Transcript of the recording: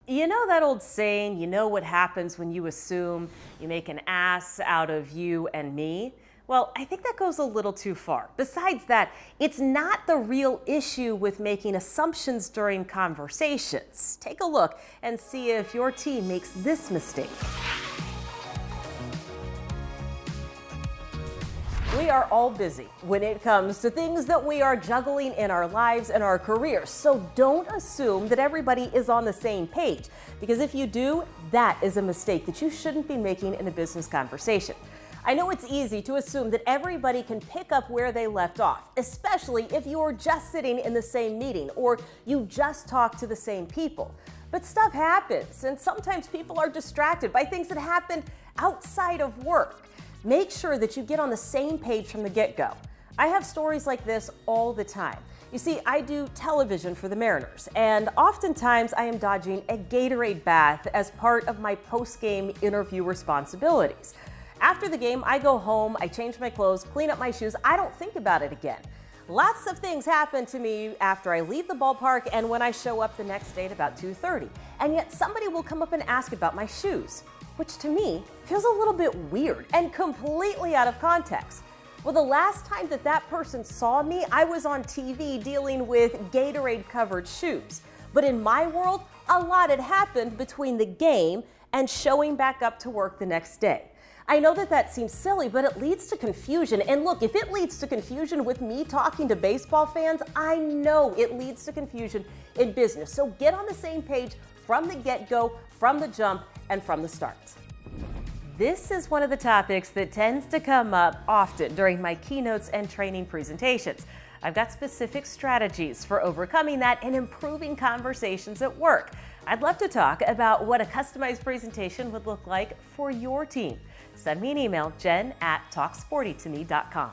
You know that old saying, you know what happens when you assume you make an ass out of you and me? Well, I think that goes a little too far. Besides that, it's not the real issue with making assumptions during conversations. Take a look and see if your team makes this mistake. We are all busy when it comes to things that we are juggling in our lives and our careers. So don't assume that everybody is on the same page, because if you do, that is a mistake that you shouldn't be making in a business conversation. I know it's easy to assume that everybody can pick up where they left off, especially if you're just sitting in the same meeting or you just talk to the same people. But stuff happens, and sometimes people are distracted by things that happened outside of work. Make sure that you get on the same page from the get-go. I have stories like this all the time. You see, I do television for the Mariners, and oftentimes I am dodging a Gatorade bath as part of my post-game interview responsibilities. After the game, I go home, I change my clothes, clean up my shoes. I don't think about it again. Lots of things happen to me after I leave the ballpark and when I show up the next day at about 2:30. And yet somebody will come up and ask about my shoes, which to me feels a little bit weird and completely out of context. Well, the last time that person saw me, I was on TV dealing with Gatorade-covered shoes. But in my world, a lot had happened between the game and showing back up to work the next day. I know that seems silly, but it leads to confusion. And look, if it leads to confusion with me talking to baseball fans, I know it leads to confusion in business. So get on the same page from the get-go, from the jump, and from the start. This is one of the topics that tends to come up often during my keynotes and training presentations. I've got specific strategies for overcoming that and improving conversations at work. I'd love to talk about what a customized presentation would look like for your team. Send me an email, jen@talksportytome.com.